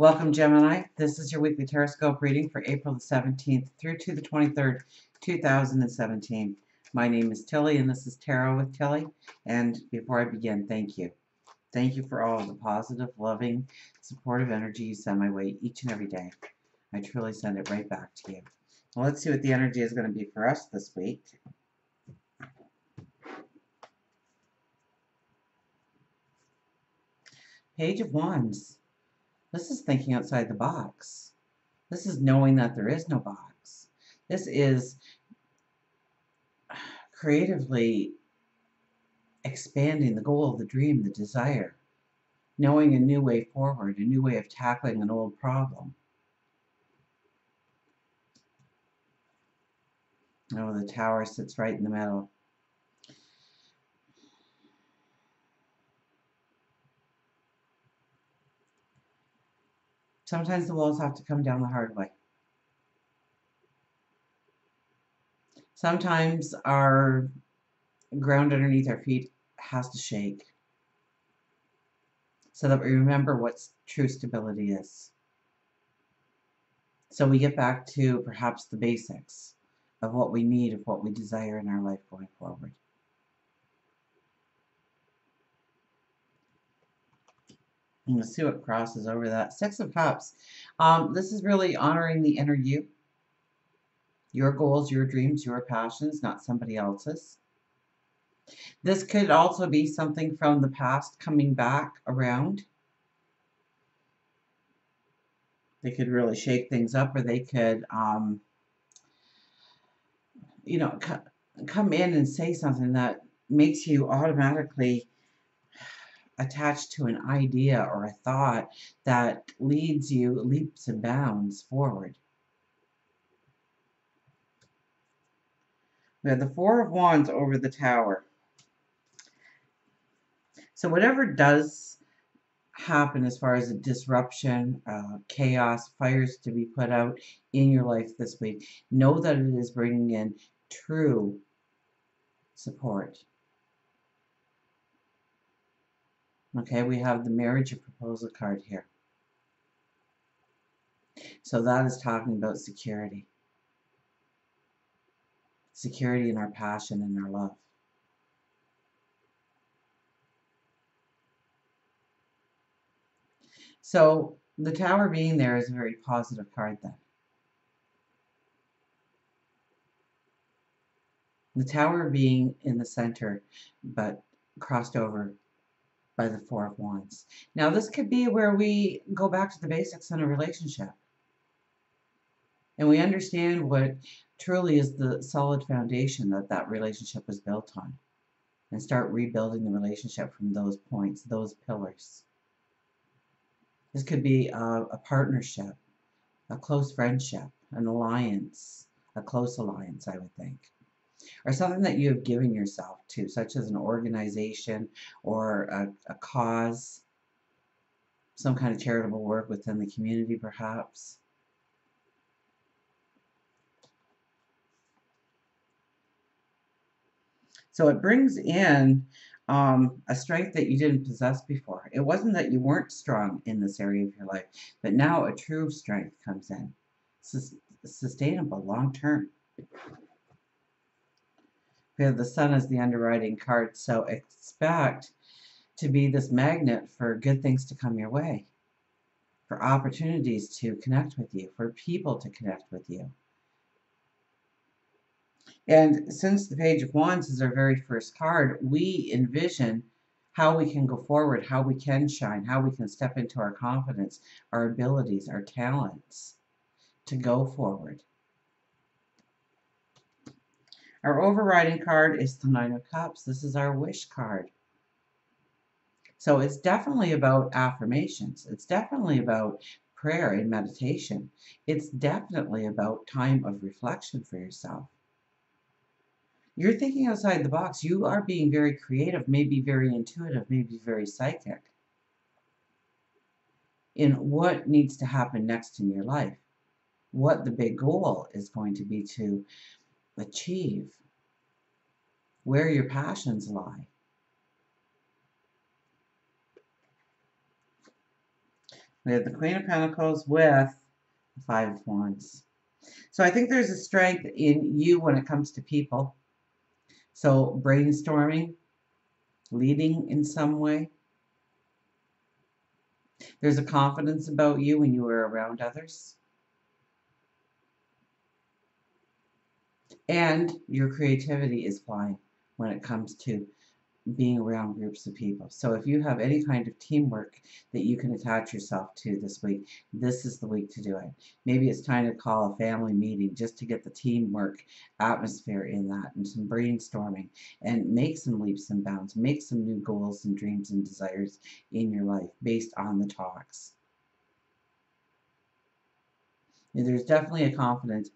Welcome, Gemini. This is your weekly Tarotscope reading for April the 17th through to the 23rd, 2017. My name is Tilly, and this is Tarot with Tilly. And before I begin, thank you. Thank you for all of the positive, loving, supportive energy you send my way each and every day. I truly send it right back to you. Well, let's see what the energy is going to be for us this week. Page of Wands. This is thinking outside the box. This is knowing that there is no box. This is creatively expanding the goal, the dream, the desire. Knowing a new way forward, a new way of tackling an old problem. Oh, the Tower sits right in the middle. Sometimes the walls have to come down the hard way. Sometimes our ground underneath our feet has to shake so that we remember what true stability is. So we get back to perhaps the basics of what we need, of what we desire in our life going forward. And let's see what crosses over that. Six of Cups. This is really honoring the inner you. Your goals, your dreams, your passions, not somebody else's. This could also be something from the past coming back around. They could really shake things up, or they could, come in and say something that makes you automatically attached to an idea or a thought that leads you leaps and bounds forward. We have the Four of Wands over the Tower. So whatever does happen as far as a disruption, chaos, fires to be put out in your life this week, know that it is bringing in true support. Okay, we have the Marriage and Proposal card here. So that is talking about security. Security in our passion and our love. So the Tower being there is a very positive card then. The Tower being in the center, but crossed over by the Four of Wands. Now this could be where we go back to the basics in a relationship. And we understand what truly is the solid foundation that that relationship was built on. And start rebuilding the relationship from those points, those pillars. This could be a partnership, a close friendship, an alliance, a close alliance, I would think. Or something that you have given yourself to, such as an organization or a cause, some kind of charitable work within the community, perhaps. So it brings in a strength that you didn't possess before. It wasn't that you weren't strong in this area of your life, but now a true strength comes in. Sustainable, long-term. We have the Sun as the underwriting card, so expect to be this magnet for good things to come your way, for opportunities to connect with you, for people to connect with you. And since the Page of Wands is our very first card, we envision how we can go forward, how we can shine, how we can step into our confidence, our abilities, our talents to go forward. Our overriding card is the Nine of Cups. This is our wish card. So it's definitely about affirmations. It's definitely about prayer and meditation. It's definitely about time of reflection for yourself. You're thinking outside the box. You are being very creative, maybe very intuitive, maybe very psychic in what needs to happen next in your life, what the big goal is going to be to achieve, where your passions lie. We have the Queen of Pentacles with the Five of Wands. So I think there's a strength in you when it comes to people. So brainstorming, leading in some way. There's a confidence about you when you are around others. And your creativity is flying when it comes to being around groups of people. So if you have any kind of teamwork that you can attach yourself to this week, this is the week to do it. Maybe it's time to call a family meeting just to get the teamwork atmosphere in that, and some brainstorming, and make some leaps and bounds, make some new goals and dreams and desires in your life based on the talks. And there's definitely a confidence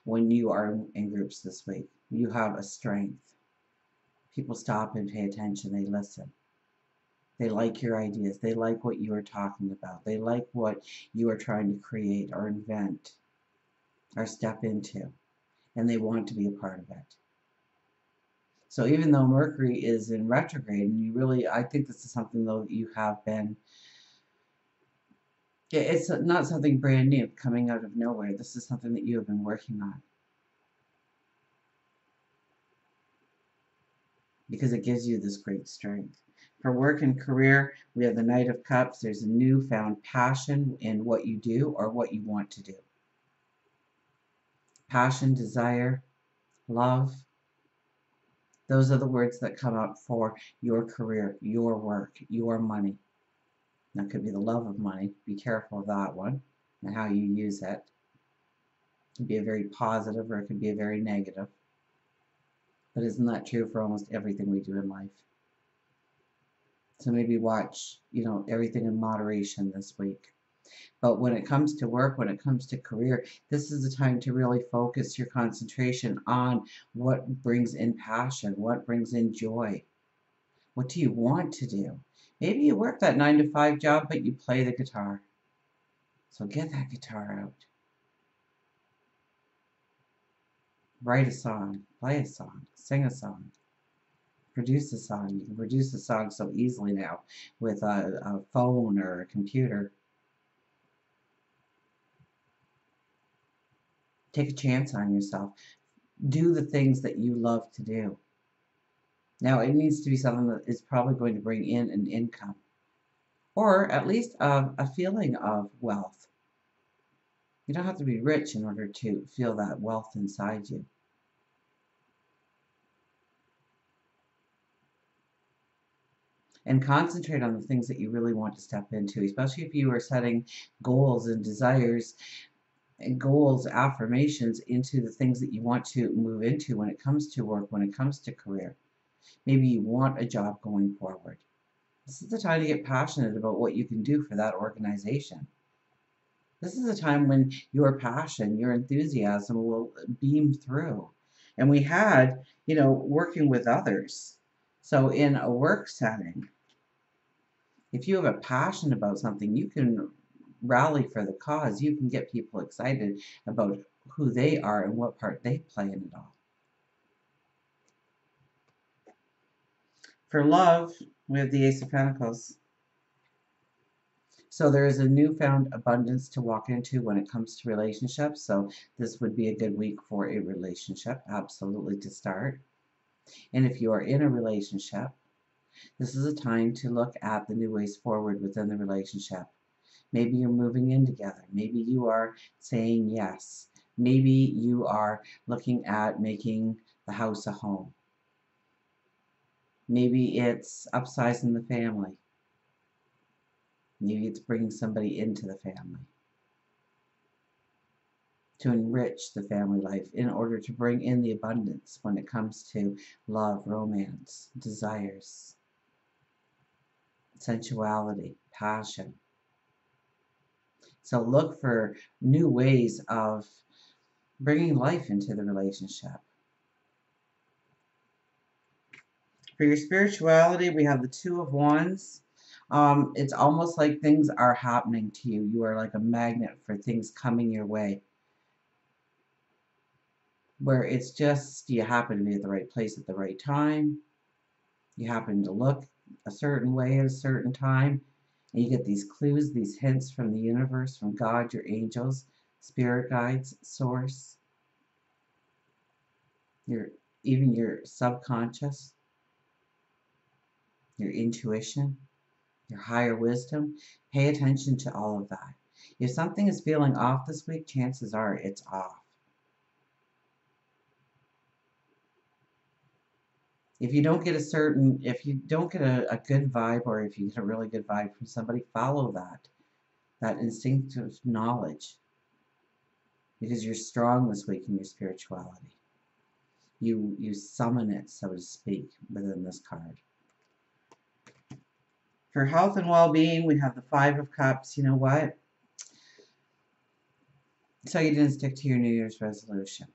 when you are in groups this week. You have a strength. People stop and pay attention. They listen. They like your ideas. They like what you are talking about. They like what you are trying to create or invent or step into. And they want to be a part of it. So even though Mercury is in retrograde, and you really, I think this is something though that you have been, it's not something brand new coming out of nowhere. This is something that you have been working on. Because it gives you this great strength. For work and career, we have the Knight of Cups. There's a newfound passion in what you do or what you want to do. Passion, desire, love. Those are the words that come up for your career, your work, your money. That could be the love of money. Be careful of that one and how you use it. It could be a very positive or it could be a very negative. But isn't that true for almost everything we do in life? So maybe watch, everything in moderation this week. But when it comes to work, when it comes to career, this is the time to really focus your concentration on what brings in passion, what brings in joy. What do you want to do? Maybe you work that 9 to 5 job, but you play the guitar. So get that guitar out. Write a song, play a song, sing a song. Produce a song. You can produce a song so easily now with a phone or a computer. Take a chance on yourself. Do the things that you love to do. Now, it needs to be something that is probably going to bring in an income, or at least a feeling of wealth. You don't have to be rich in order to feel that wealth inside you. And concentrate on the things that you really want to step into, especially if you are setting goals and desires and goals, affirmations into the things that you want to move into when it comes to work, when it comes to career. Maybe you want a job going forward. This is the time to get passionate about what you can do for that organization. This is a time when your passion, your enthusiasm will beam through. And we had, working with others. So in a work setting, if you have a passion about something, you can rally for the cause. You can get people excited about who they are and what part they play in it all. For love, we have the Ace of Pentacles. So there is a newfound abundance to walk into when it comes to relationships. So this would be a good week for a relationship, absolutely, to start. And if you are in a relationship, this is a time to look at the new ways forward within the relationship. Maybe you're moving in together. Maybe you are saying yes. Maybe you are looking at making the house a home. Maybe it's upsizing the family. Maybe it's bringing somebody into the family to enrich the family life in order to bring in the abundance when it comes to love, romance, desires, sensuality, passion. So look for new ways of bringing life into the relationship. For your spirituality, we have the Two of Wands. It's almost like things are happening to you. You are like a magnet for things coming your way. Where it's just you happen to be at the right place at the right time. You happen to look a certain way at a certain time. And you get these clues, these hints from the universe, from God, your angels, spirit guides, source, your even your subconscious, your intuition, your higher wisdom. Pay attention to all of that. If something is feeling off this week, chances are it's off. If you don't get a good vibe, or if you get a really good vibe from somebody, follow that instinctive knowledge, because you're strong this week in your spirituality. You summon it, so to speak, within this card. For health and well-being, we have the Five of Cups. You know what? So you didn't stick to your New Year's resolution.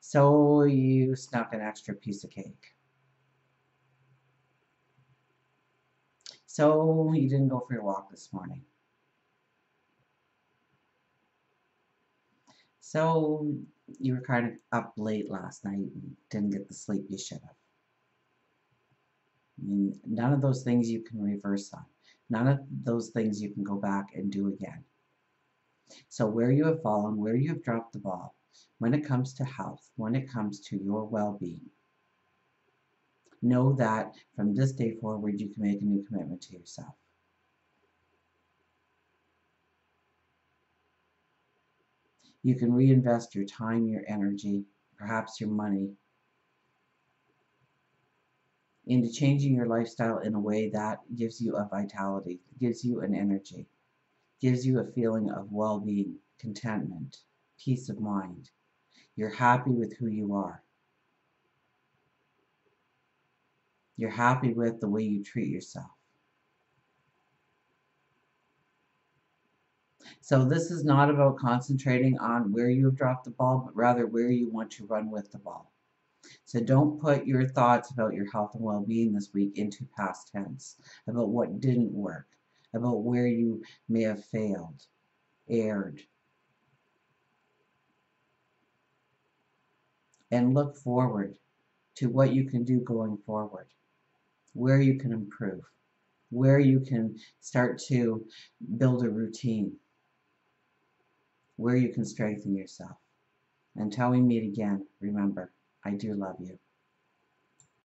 So you snuck an extra piece of cake. So you didn't go for your walk this morning. So you were kind of up late last night and didn't get the sleep you should have. I mean, none of those things you can reverse on. None of those things you can go back and do again. So where you have fallen, where you have dropped the ball, when it comes to health, when it comes to your well-being, know that from this day forward, you can make a new commitment to yourself. You can reinvest your time, your energy, perhaps your money, into changing your lifestyle in a way that gives you a vitality, gives you an energy, gives you a feeling of well-being, contentment, peace of mind. You're happy with who you are. You're happy with the way you treat yourself. So this is not about concentrating on where you have dropped the ball, but rather where you want to run with the ball. So don't put your thoughts about your health and well-being this week into past tense, about what didn't work, about where you may have failed, erred. And look forward to what you can do going forward, where you can improve, where you can start to build a routine, where you can strengthen yourself. Until we meet again, remember, I do love you.